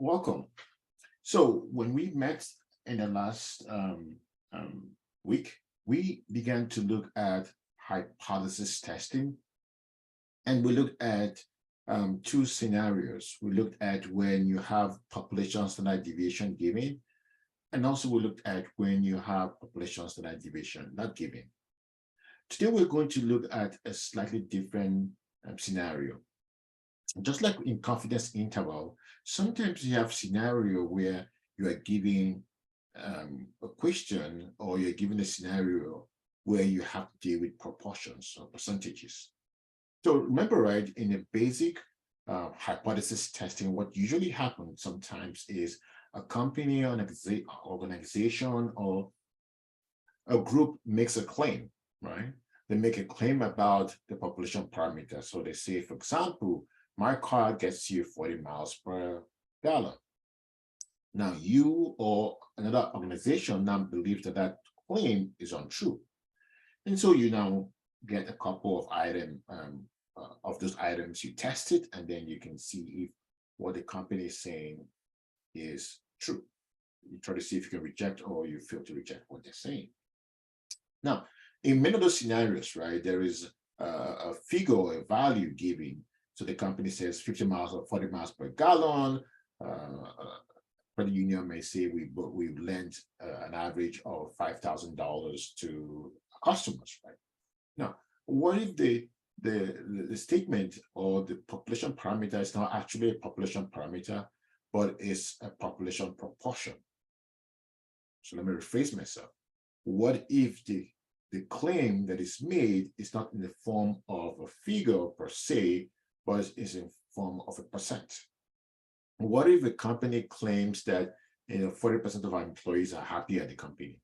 Welcome. So when we met in the last week, we began to look at hypothesis testing, and we looked at two scenarios. We looked at when you have population standard deviation given, and also we looked at when you have population standard deviation not given. Today, we're going to look at a slightly different scenario. Just like in confidence interval, sometimes you have scenario where you are giving a question, or you're given a scenario where you have to deal with proportions or percentages. So remember, right, in a basic hypothesis testing, what usually happens sometimes is a company, or an organization, or a group makes a claim, right? They make a claim about the population parameter. So they say, for example, my car gets you 40 miles per gallon. Now, you or another organization now believes that that claim is untrue. And so you now get a couple of those items, you test it, and then you can see if what the company is saying is true. You try to see if you can reject, or you fail to reject what they're saying. Now, in many of those scenarios, right, there is a figure or a value given. So the company says 50 miles or 40 miles per gallon. Credit union may say we've lent an average of $5,000 to customers, right? Now, what if the statement or the population parameter is not actually a population parameter, but is a population proportion? So let me rephrase myself. What if the claim that is made is not in the form of a figure per se, but is in form of a percent? What if a company claims that 40% of our employees are happy at the company,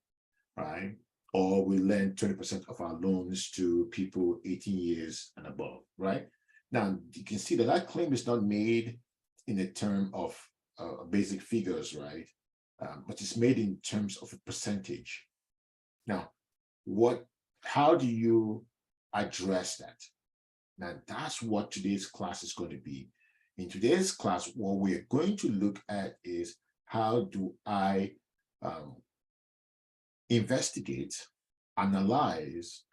right? Or we lend 20% of our loans to people 18 years and above, right? Now, you can see that that claim is not made in the term of basic figures, right? But it's made in terms of a percentage. Now, how do you address that? Now, that's what today's class is going to be. In today's class, what we're going to look at is how do I investigate, analyze,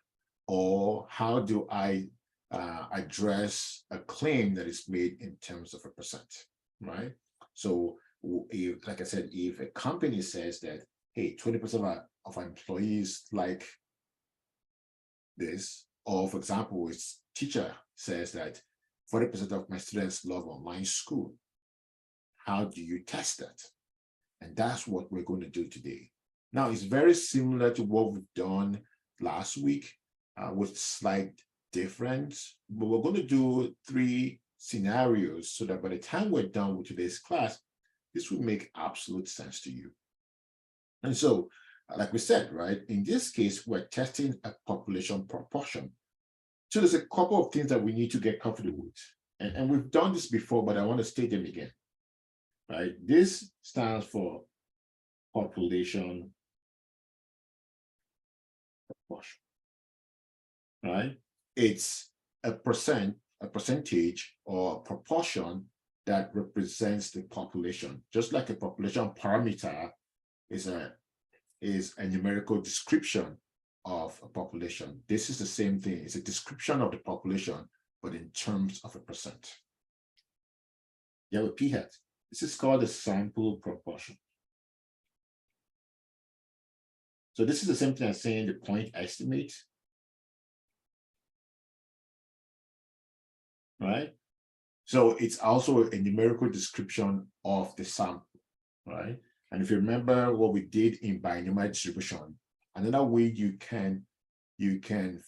or how do I address a claim that is made in terms of a percent, right? So, like I said, if a company says that, hey, 20% of our employees like this, or for example, its teacher says that 40% of my students love online school, how do you test that? And that's what we're going to do today. Now, it's very similar to what we've done last week with slight difference, but we're going to do 3 scenarios so that by the time we're done with today's class, this will make absolute sense to you. And so, like we said, right, in this case, we're testing a population proportion. So there's a couple of things that we need to get comfortable with. And we've done this before, but I want to state them again, right? This stands for population proportion, right? It's a percentage or a proportion that represents the population, just like a population parameter is a numerical description of a population. This is the same thing. It's a description of the population, but in terms of a percent. You have a p-hat. This is called the sample proportion. So this is the same thing as saying the point estimate, right? So it's also a numerical description of the sample, right? And if you remember what we did in binomial distribution, another way you can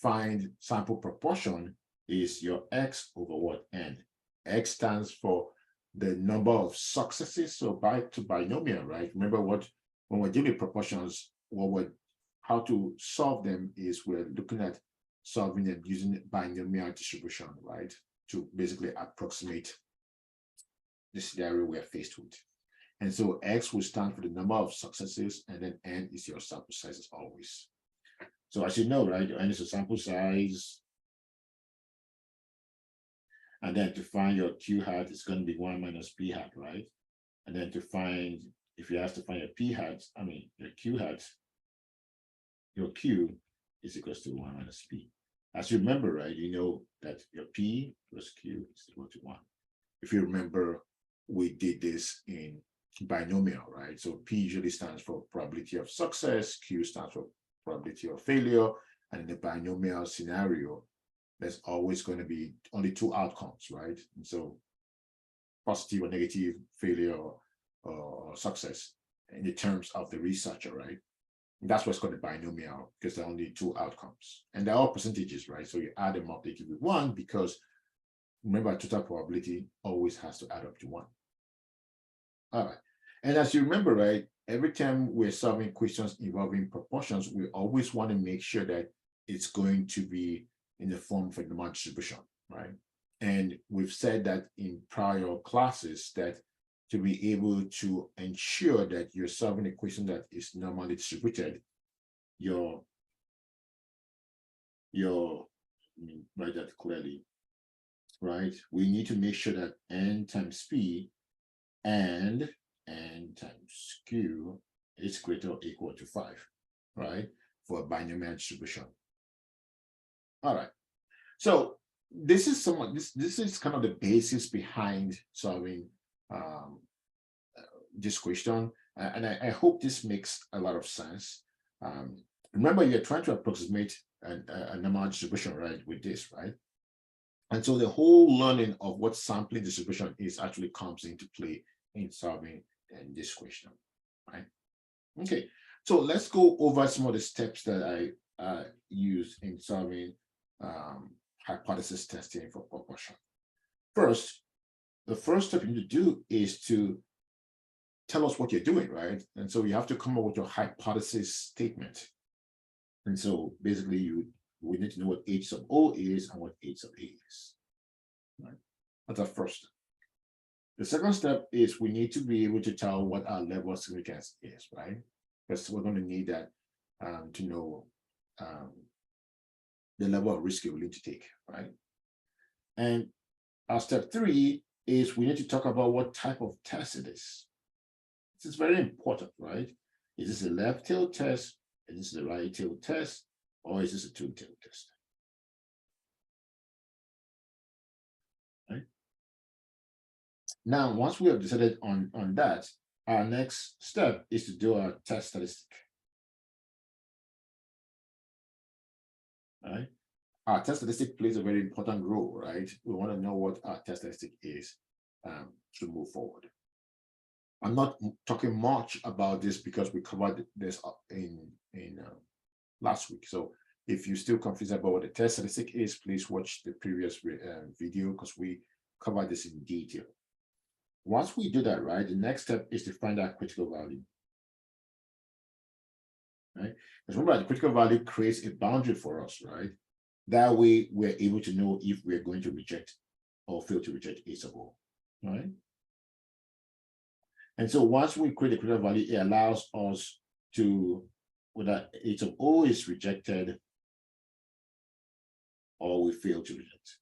find sample proportion is your x over what? N. X stands for the number of successes. So to binomial, right? Remember when we're dealing with proportions, how to solve them is we're looking at solving them using binomial distribution, right? To basically approximate the scenario we're faced with. And so X will stand for the number of successes, and then N is your sample size as always. So as you know, right, N is a sample size. And then to find your Q hat, it's going to be 1 minus P hat, right? And then to find, if you have to find your p hat, I mean your q hat, your q is equals to 1 minus p. As you remember, right, you know that your p plus q is equal to 1. If you remember, we did this in binomial, right? So P usually stands for probability of success, Q stands for probability of failure, and in the binomial scenario, there's always going to be only two outcomes, right? And so positive or negative failure or success in the terms of the researcher, right? And that's what's called a binomial, because there are only two outcomes. And they're all percentages, right? So you add them up, they give you 1, because remember, total probability always has to add up to 1. All right. And as you remember, right, every time we're solving questions involving proportions, we always want to make sure that it's going to be in the form of a normal distribution, right? And we've said that in prior classes that to be able to ensure that you're solving a question that is normally distributed, write that clearly, right? We need to make sure that n times p and n times q is greater or equal to 5, right? For a binomial distribution. All right. So this is this is kind of the basis behind solving this question, and I hope this makes a lot of sense. Remember, you're trying to approximate a normal distribution, right, with this, right? And so the whole learning of what sampling distribution is actually comes into play in solving this question, right? Okay, so let's go over some of the steps that I use in solving hypothesis testing for proportion. First, the first step you need to do is to tell us what you're doing, right? And so you have to come up with your hypothesis statement. And so basically we need to know what H sub O is and what H sub A is, right? That's our first step. The second step is we need to be able to tell what our level of significance is, right? Because we're going to need that to know the level of risk you're willing to take, right? And our step 3 is we need to talk about what type of test it is. This is very important, right? Is this a left tail test? Is this a right tail test? Or is this a two tail test? Right? Now, once we have decided on that, our next step is to do our test statistic. Right? Our test statistic plays a very important role, right? We want to know what our test statistic is to move forward. I'm not talking much about this because we covered this in last week. So if you're still confused about what the test statistic is, please watch the previous video because we covered this in detail. Once we do that, right, the next step is to find our critical value. Right? Because remember, the critical value creates a boundary for us, right? That way, we're able to know if we're going to reject or fail to reject H sub O, right? And so once we create a critical value, it allows us to, whether H sub O is rejected or we fail to reject.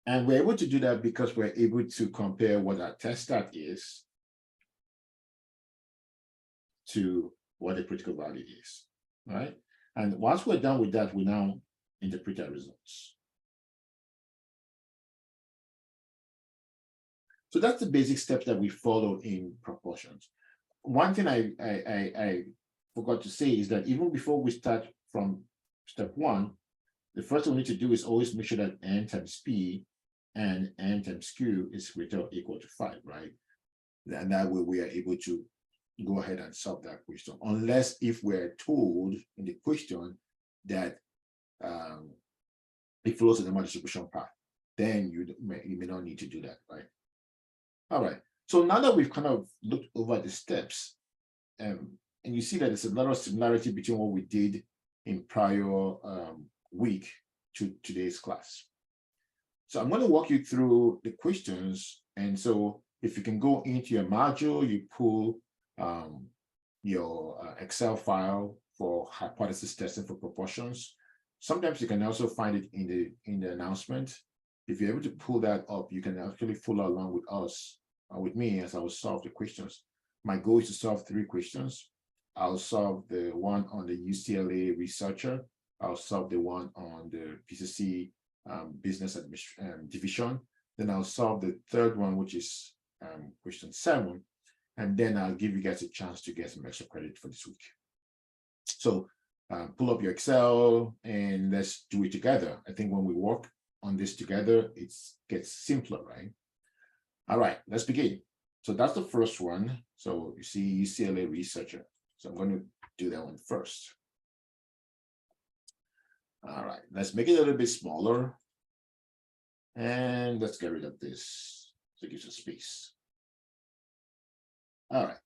And we're able to do that because we're able to compare what our test stat is to what the critical value is, right? And once we're done with that, we now interpret our results. So that's the basic steps that we follow in proportions. One thing I forgot to say is that even before we start from step 1, the first thing we need to do is always make sure that n times p and n times q is greater or equal to 5, right? And that way we are able to go ahead and solve that question, unless if we're told in the question that it follows a normal distribution path, then you may not need to do that, right? All right, so now that we've kind of looked over the steps, and you see that there's a lot of similarity between what we did in prior week to today's class. So I'm going to walk you through the questions. And so if you can go into your module, you pull your Excel file for hypothesis testing for proportions. Sometimes you can also find it in the announcement. if you're able to pull that up, you can actually follow along with us, with me, as I will solve the questions. My goal is to solve 3 questions. I'll solve the one on the UCLA researcher. I'll solve the one on the PCC business division. Then I'll solve the third one, which is question 7. And then I'll give you guys a chance to get some extra credit for this week. So pull up your Excel and let's do it together. I think when we work on this together, it gets simpler, right? All right, let's begin. So that's the first one. So you see UCLA researcher. So I'm going to do that one first. All right, let's make it a little bit smaller. And let's get rid of this to give some space. All right.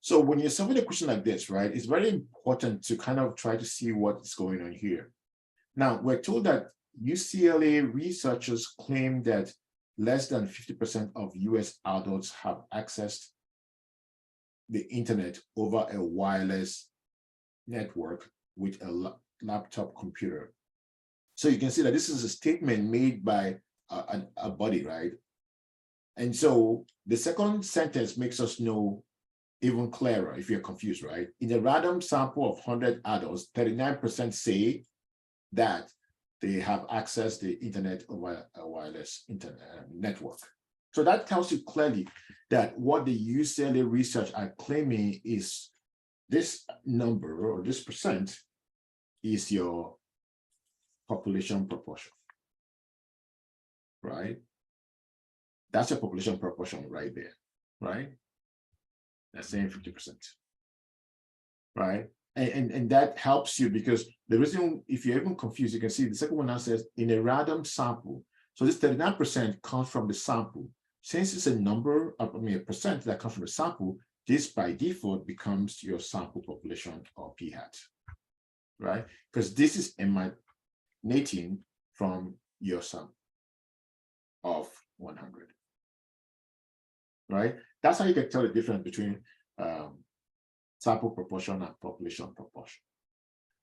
So when you're solving a question like this, right, it's very important to kind of try to see what's going on here. Now, we're told that UCLA researchers claim that less than 50% of US adults have accessed the internet over a wireless network with a laptop computer. So you can see that this is a statement made by a body, right? And so the second sentence makes us know even clearer if you're confused, right? In a random sample of 100 adults, 39% say that they have accessed the internet over a wireless internet network. So that tells you clearly that what the UCLA research are claiming is this number or this percent is your population proportion, right? That's your population proportion right there, right? That's saying 50%, right? And that helps you because the reason, if you're even confused, you can see the second one now says in a random sample. So this 39% comes from the sample. Since it's a number, a percent that comes from the sample, this by default becomes your sample population or p hat, right? Because this is emanating from your sum of 100, right? That's how you can tell the difference between sample proportion and population proportion.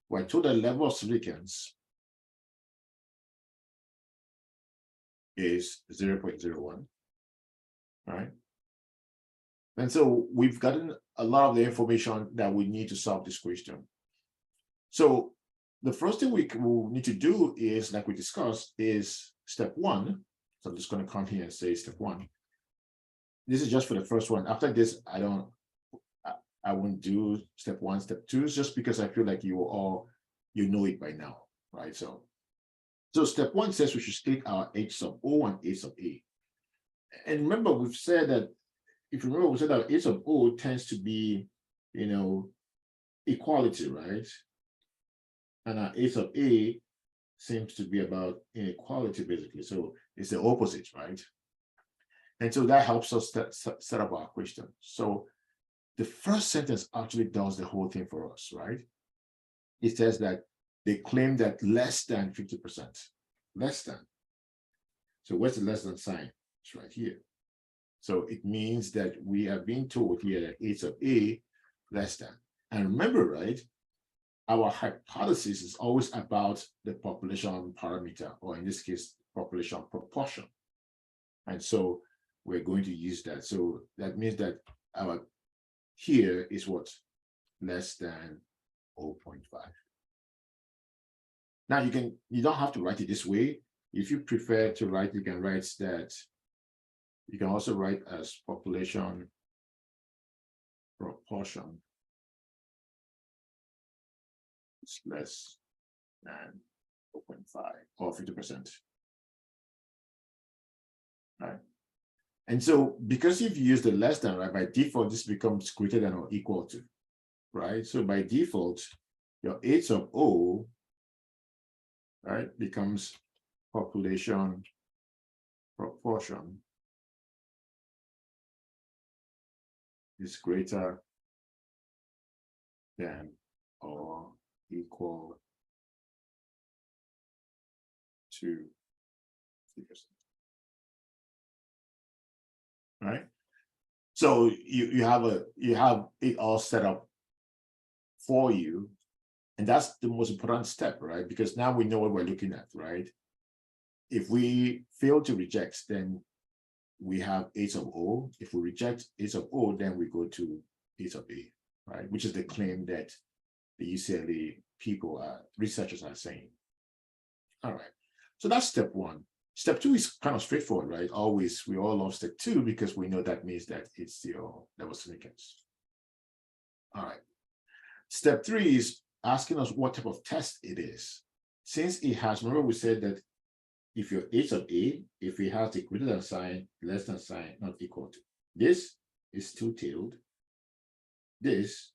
We're told the level of significance is 0.01, right? And so we've gotten a lot of the information that we need to solve this question. So the first thing we will need to do is, like we discussed, is step 1. So I'm just going to come here and say step 1. This is just for the first one. After this, I won't do step 1, step 2, just because I feel like you know it by now, right? So step 1 says we should state our H sub O and H sub A. And remember, we've said that, if you remember, we said that H sub O tends to be, equality, right? And our H sub A seems to be about inequality, basically. So it's the opposite, right? And so that helps us set up our question. So the first sentence actually does the whole thing for us, right? It says that they claim that less than 50%, less than. So where's the less than sign? It's right here. So it means that we are being told here that H sub A less than. And remember, right, our hypothesis is always about the population parameter, or in this case, population proportion. And so we're going to use that. So that means that our here is what? Less than 0.5. Now you don't have to write it this way. If you prefer to write, you can write that. You can also write as population proportion is less than 0.5 or 50%. Right. And so because you've used the less than, right, by default, this becomes greater than or equal to, right? So by default, your H sub O, right, becomes population proportion is greater than or equal to 50%. Right? So you have it all set up for you, and that's the most important step, right? Because now we know what we're looking at, right? if we fail to reject, then we have A sub O. If we reject A sub O, then we go to A sub A, right? Which is the claim that the UCLA people, researchers are saying. All right, so that's step one. Step two is kind of straightforward, right? Always, we all love step two because we know that means that it's your level significance. All right. Step three is asking us what type of test it is. Since it has, remember we said that if your A sub A, if it has the greater than sign, less than sign, not equal to. This is two-tailed. This,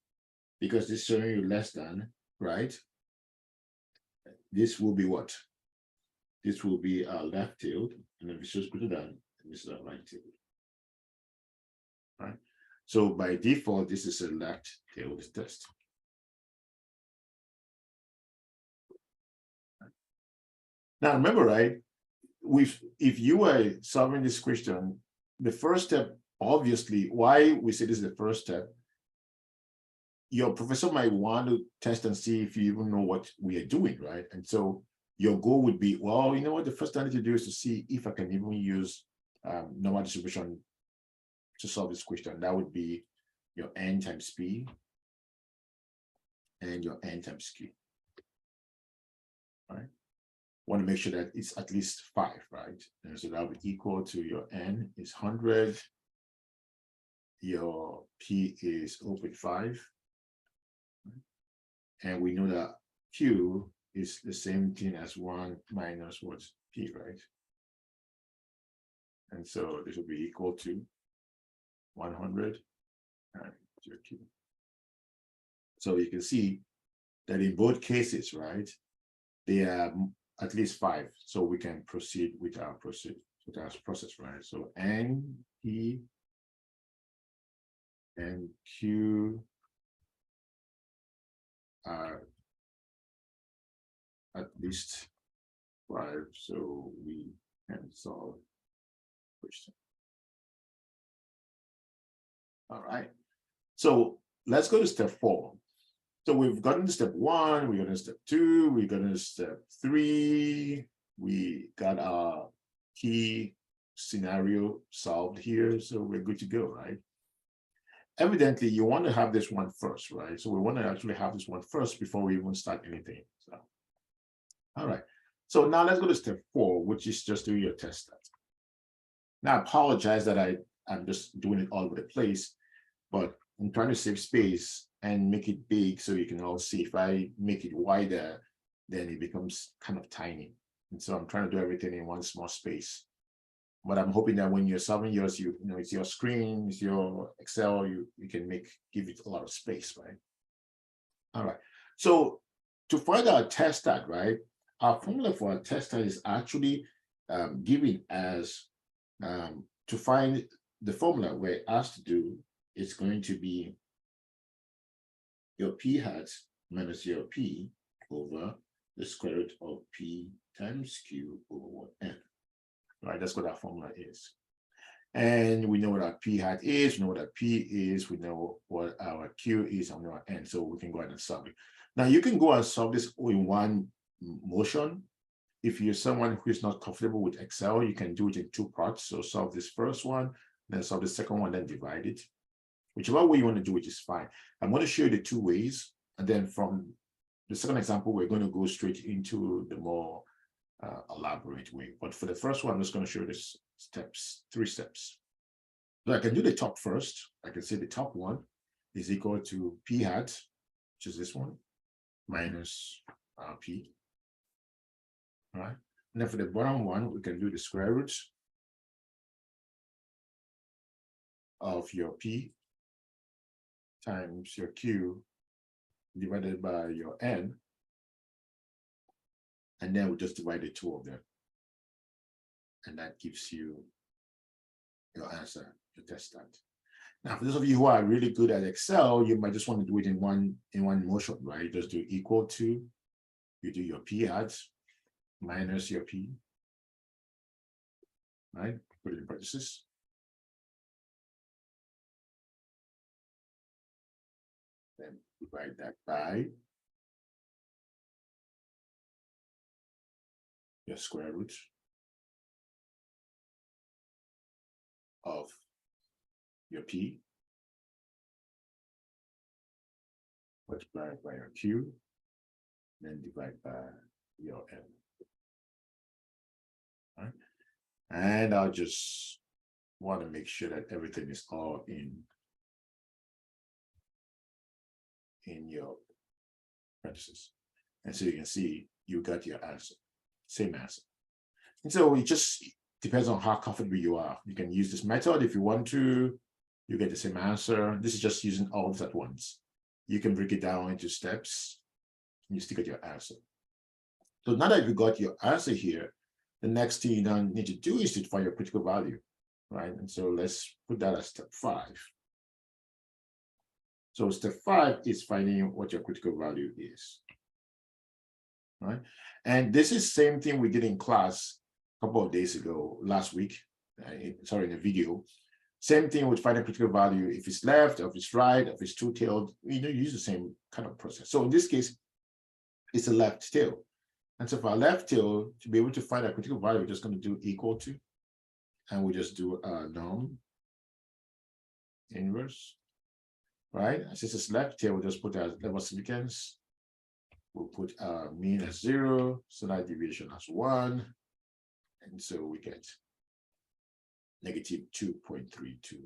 because this is showing you less than, right? This will be what? This will be left-tailed, and if it shows greater than, this is a right-tailed. Right? So by default, this is a left-tailed test. Now remember, right? If you were solving this question, the first step, obviously, why we say this is the first step, your professor might want to test and see if you even know what we are doing, right? And so your goal would be, well, you know what, the first thing I need to do is to see if I can even use normal distribution to solve this question. That would be your n times p and your n times q, right? Want to make sure that it's at least 5, right? And so that would be equal to your n is 100, your p is 0.5, and we know that q is the same thing as 1 minus what's p, right? And so this will be equal to 100 and your q. So you can see that in both cases, right, they are at least 5, so we can proceed with our process, right? So n, p, and q are at least 5, so we can solve the question. All right, so let's go to step 4. So we've gotten to step 1, we got to step 2, we got to step 3, we got our key scenario solved here, so we're good to go, right? Evidently, you want to have this one first, right? So we want to actually have this one first before we even start anything. So, all right. So now let's go to step 4, which is just do your test stat. Now, I apologize that I'm just doing it all over the place, but I'm trying to save space and make it big so you can all see. If I make it wider, then it becomes kind of tiny. And so I'm trying to do everything in one small space. But I'm hoping that when you're solving yours, you know, it's your screen, it's your Excel, you can give it a lot of space, right? All right. So to find our test stat, right, our formula for our test stat is actually given as to find the formula we're asked to do is going to be your p hat minus your p over the square root of p times q over n. Right, that's what our formula is. And we know what our p hat is, we know what our p is, we know what our q is, and we know our n. So we can go ahead and solve it. Now you can go and solve this in one motion. If you're someone who is not comfortable with Excel, you can do it in 2 parts. So solve this first one, then solve the second one, then divide it. Whichever way you want to do it is fine. I'm going to show you the 2 ways, and then from the second example, we're going to go straight into the more elaborate way. But for the first one, I'm just going to show you this 3 steps. So I can do the top first. I can say the top one is equal to p hat, which is this one, minus p. All right. And then for the bottom one, we can do the square root of your p times your q divided by your n, and then we just divide the 2 of them, and that gives you your answer, your test stat. Now, for those of you who are really good at Excel, you might just want to do it in one motion, right? You just do equal to, you do your p hat minus your p, right? Put it in parentheses. Then divide that by your square root of your P multiplied by your Q, then divide by your M. Right? And I'll just want to make sure that everything is all in your parentheses. And so you can see you got your answer, same answer. And so it just depends on how comfortable you are. You can use this method if you want to, you get the same answer. This is just using all this at once. You can break it down into steps, and you still get your answer. So now that you got your answer here, the next thing you now need to do is to find your critical value, right? And so let's put that as step 5. So step 5 is finding what your critical value is, right? And this is the same thing we did in class a couple of days ago, last week, in a video. Same thing with finding critical value. If it's left, or if it's right, or if it's two-tailed, you use the same kind of process. So in this case, it's a left tail. And so for our left tail, to be able to find a critical value, we're just going to do equal to, and we just do a norm inverse, right? And since it's left tail, we'll just put our level of significance. We'll put our mean as 0, standard deviation as 1, and so we get negative 2.32.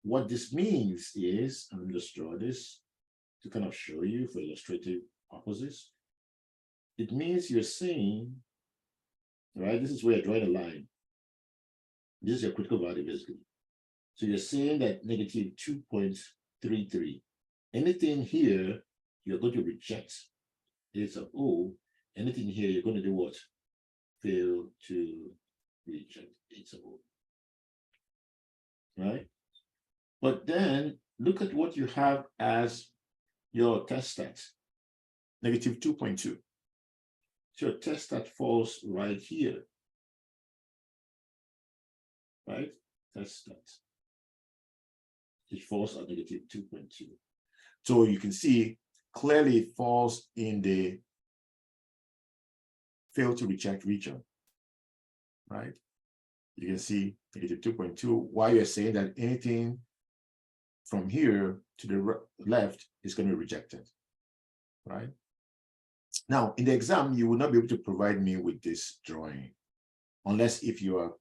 What this means is, I'm going to just draw this to kind of show you for illustrative purposes. It means you're saying, right, this is where you're drawing a line. This is your critical value, basically. So you're saying that negative 2.33. Anything here, you're going to reject. It's of O. Anything here, you're going to do what? Fail to reject. It's of O. Right? But then look at what you have as your test stat, negative 2.2. So your test stat falls right here, right? Test stat. It falls at negative 2.2. So you can see clearly it falls in the fail to reject region, right? You can see negative 2.2, why you're saying that anything from here to the left is going to be rejected, right? Now, in the exam, you will not be able to provide me with this drawing, unless if you are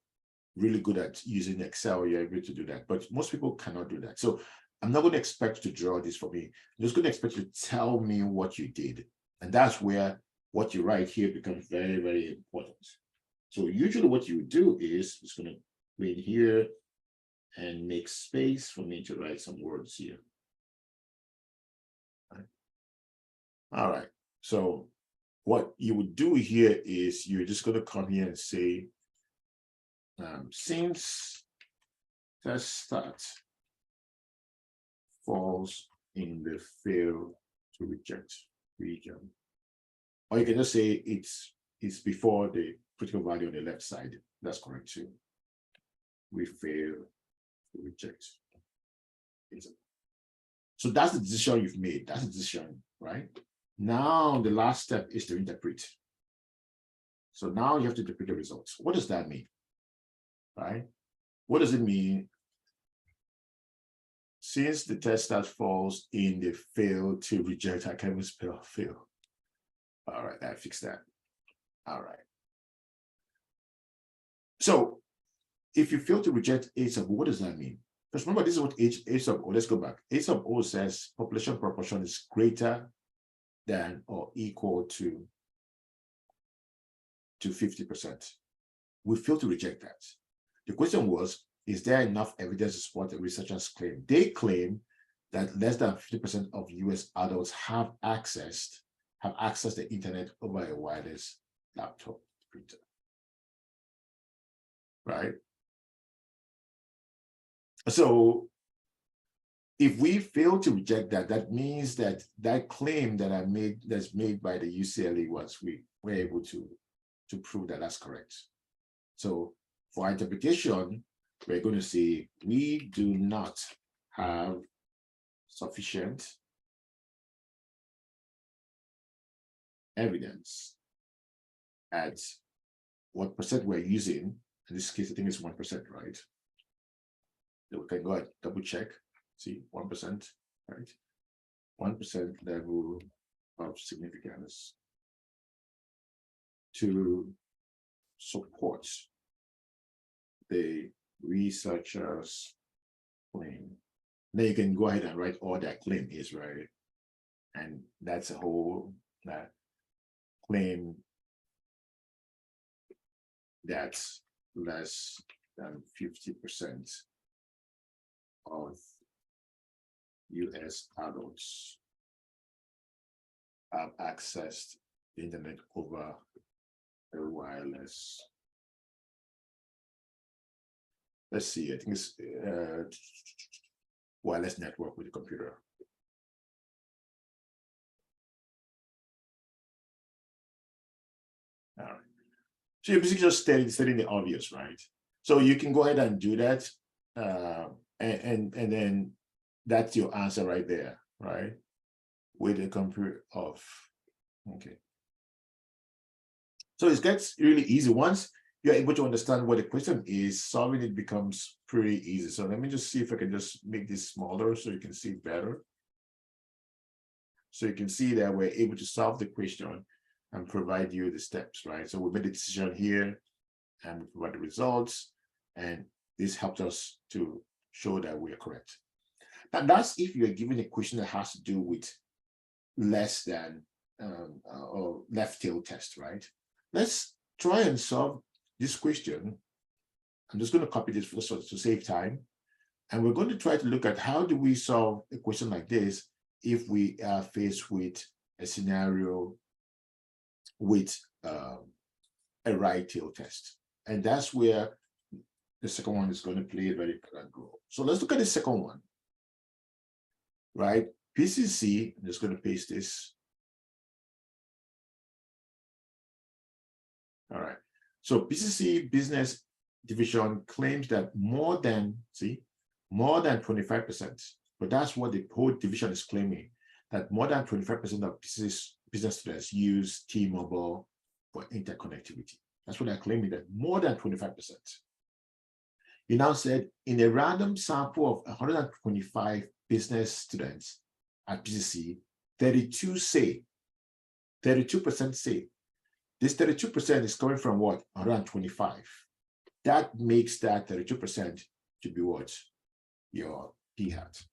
really good at using Excel, you're able to do that. But most people cannot do that. So I'm not going to expect you to draw this for me. I'm just going to expect you to tell me what you did. And that's where what you write here becomes very, very important. So usually what you do is just going to go in here and make space for me to write some words here. All right. So what you would do here is you're just going to come here and say, since test stat falls in the fail to reject region, or you can just say it's before the critical value on the left side. That's correct too. We fail to reject. So that's the decision you've made. That's the decision, right? Now the last step is to interpret. So now you have to interpret the results. What does that mean? Right? What does it mean? Since the test stat falls in the fail to reject, I can't even spell fail. All right, I fixed that. All right. So if you fail to reject A sub O, what does that mean? Because remember, this is what A sub O, let's go back. A sub O says population proportion is greater than or equal to 50%. We fail to reject that. The question was, is there enough evidence to support the researchers' claim? They claim that less than 50% of US adults have accessed the internet over a wireless laptop printer. Right? So if we fail to reject that, that means that that claim that that's made by the UCLA was we were able to prove that that's correct. So for interpretation, we're going to say we do not have sufficient evidence at what percent we're using. In this case, I think it's 1%, right? So we can go ahead, double check, see 1%, right? 1% level of significance to support the researcher's claim. Then you can go ahead and write all that claim is, right? And that's a whole that claim that's less than 50% of US adults have accessed the internet over a wireless. Let's see, I think it's wireless network with a computer. All right. So you're basically just stating the obvious, right? So you can go ahead and do that, and then that's your answer right there, right? With a computer off. Okay. So it gets really easy. Once you're able to understand what the question is, solving it becomes pretty easy. So let me just see if I can just make this smaller so you can see better. So you can see that we're able to solve the question and provide you the steps, right? So we made a decision here and we provide the results, and this helped us to show that we are correct. Now that's if you're given a question that has to do with less than or left tail test, right? Let's try and solve this question. I'm just going to copy this first to save time. And we're going to try to look at how do we solve a question like this if we are faced with a scenario with a right tail test. And that's where the second one is going to play a very important role. So let's look at the second one, right? PCC, I'm just going to paste this. All right. So PCC business division claims that more than 25%, but that's what the whole division is claiming, that more than 25% of business students use T-Mobile for interconnectivity. That's what they're claiming, that more than 25%. You now said in a random sample of 125 business students at PCC, 32% say. This 32% is coming from what? 125. That makes that 32% to be what? Your p-hat,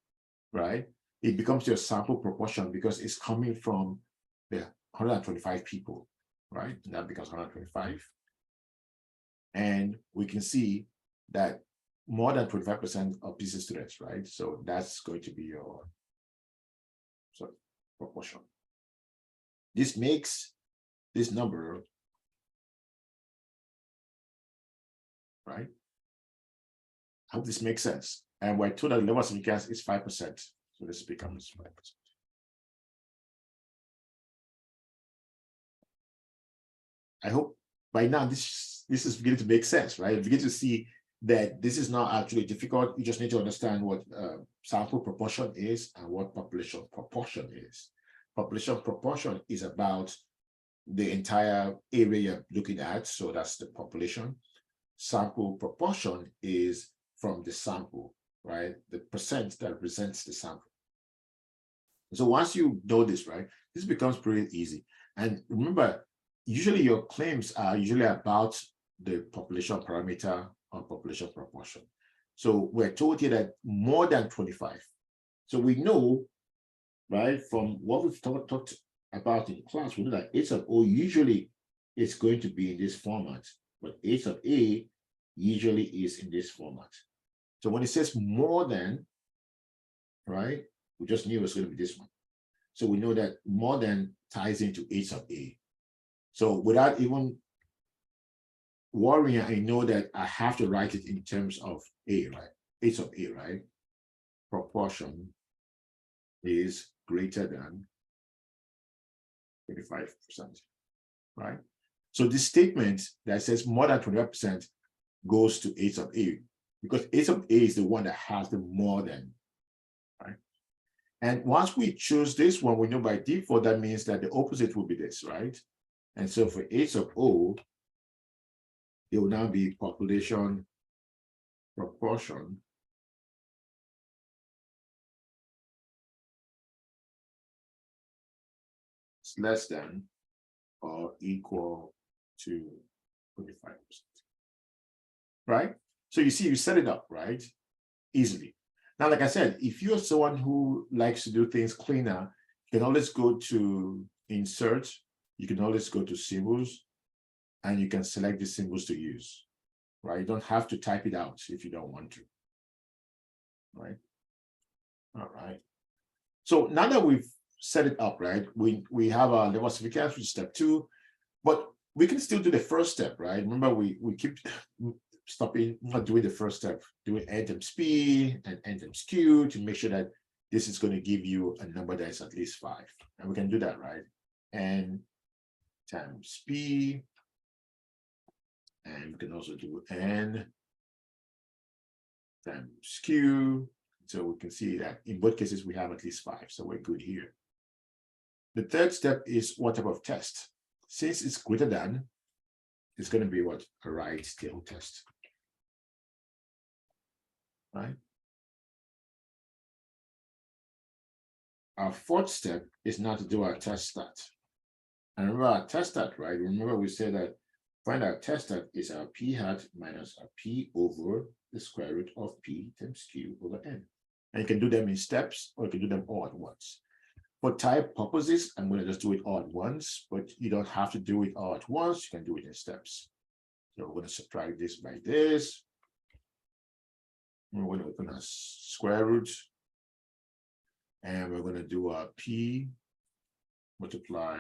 right? It becomes your sample proportion because it's coming from the 125 people, right? And that becomes 125. And we can see that more than 25% of business students, right? So that's going to be your proportion. This makes this number, right? I hope this makes sense. And we're told that the level of significance is 5%. So this becomes 5%. I hope by now this is beginning to make sense, right? You begin to see that this is not actually difficult. You just need to understand what sample proportion is and what population proportion is. Population proportion is about the entire area you're looking at. So that's the population. Sample proportion is from the sample, right? The percent that represents the sample. So once you know this, right, this becomes pretty easy. And remember, usually your claims are usually about the population parameter or population proportion. So we're told here that more than 25. So we know, right, from what we've talked about in class, we know that H of O usually is going to be in this format, but H of A usually is in this format. So when it says more than, right, we just knew it was going to be this one. So we know that more than ties into H of A. So without even worrying, I know that I have to write it in terms of A, right? H of A, right? Proportion is greater than 25%, right? So this statement that says more than 25% goes to H of A, because H of A is the one that has the more than, right? And once we choose this one, we know by default that means that the opposite will be this, right? And so for H of O, it will now be population proportion is less than or equal to 25%. Right? So you see, you set it up, right? Easily. Now, like I said, if you're someone who likes to do things cleaner, you can always go to insert, you can always go to symbols, and you can select the symbols to use, right? You don't have to type it out if you don't want to, right? All right. So now that we've set it up, right, we have our level certificates, which is step 2, but we can still do the first step, right? Remember, we keep stopping, not doing the first step, doing n times p and n times q to make sure that this is going to give you a number that is at least 5. And we can do that, right? N times p, and we can also do n times q. So we can see that in both cases, we have at least 5. So we're good here. The third step is what type of test? Since it's greater than, it's going to be what? A right tail test. Right? Our fourth step is now to do our test stat. And remember our test stat, right? Remember we said that find our test stat is our p hat minus our p over the square root of p times q over n. And you can do them in steps, or you can do them all at once. For type purposes, I'm going to just do it all at once, but you don't have to do it all at once. You can do it in steps. So we're going to subtract this by this. We're going to open a square root. And we're going to do a p multiply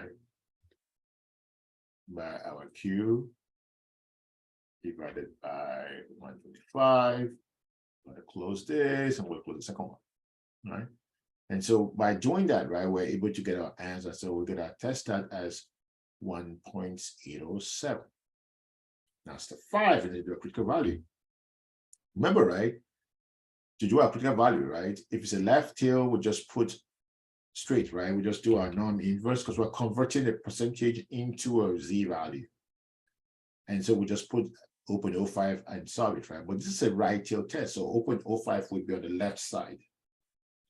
by our q divided by 125. I'm going to close this, and we'll close the second one, right? And so by doing that, right, we're able to get our answer. So we get our test stat as 1.807. Now step 5 is to do a critical value. Remember, right, to do our critical value, right, if it's a left tail, we just put straight, right? We just do our non-inverse because we're converting the percentage into a z value. And so we just put 0.05 and solve it, right? But this is a right tail test. So 0.05 would be on the left side,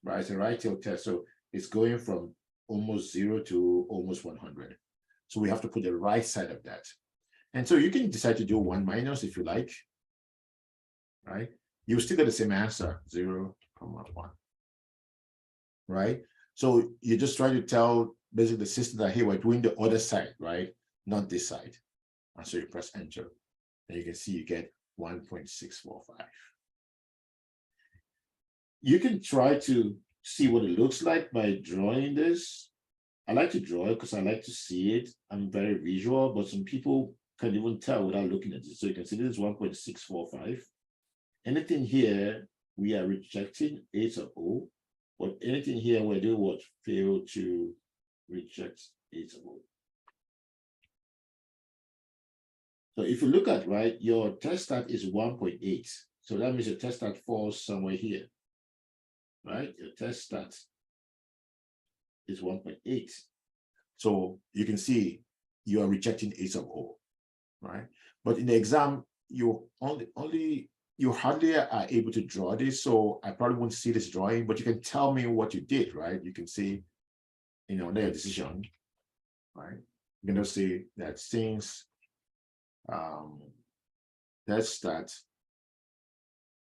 right? It's a right tail test. So it's going from almost 0 to almost 100. So we have to put the right side of that. And so you can decide to do 1 minus if you like, right? You still get the same answer, 0, 1, right? So you just try to tell basically the system that, hey, we're doing the other side, right? Not this side. And so you press enter, and you can see you get 1.645. You can try to see what it looks like by drawing this. I like to draw it because I like to see it. I'm very visual, but some people can even tell without looking at it. So you can see this is 1.645. Anything here, we are rejecting 8 of O. But anything here, we're doing what? Fail to reject 8 of O. So if you look at, right, your test stat is 1.8. So that means your test stat falls somewhere here, right? Your test stat is 1.8. So you can see you are rejecting 8 of O, right? But in the exam, you hardly are able to draw this. So I probably won't see this drawing, but you can tell me what you did, right? You can see, under your decision, right? You can just say that since test stat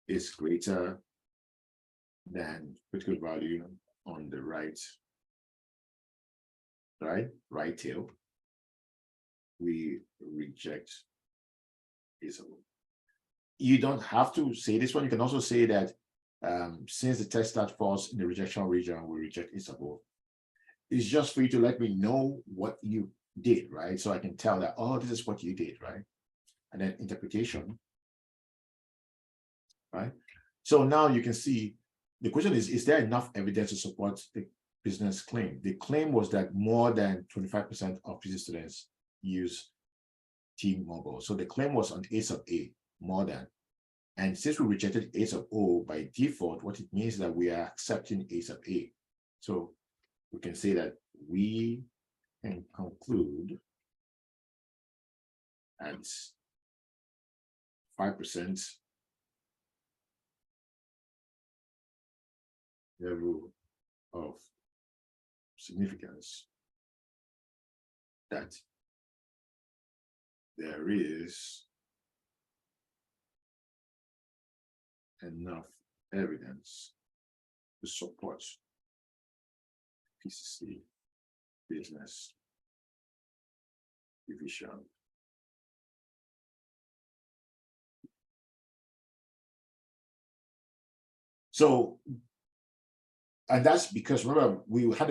is greater than critical value on the right tail, we reject is. You don't have to say this one. You can also say that since the test stat falls in the rejection region, we reject is above. It's just for you to let me know what you did, right? So I can tell that, oh, this is what you did, right? And then interpretation, right? So now you can see the question is there enough evidence to support the business claim? The claim was that more than 25% of business students use T-Mobile. So the claim was on A sub A, more than. And since we rejected A sub O by default, what it means is that we are accepting A sub A. So we can say that we can conclude at 5% level of significance that there is enough evidence to support PCC business division. So, and that's because remember we had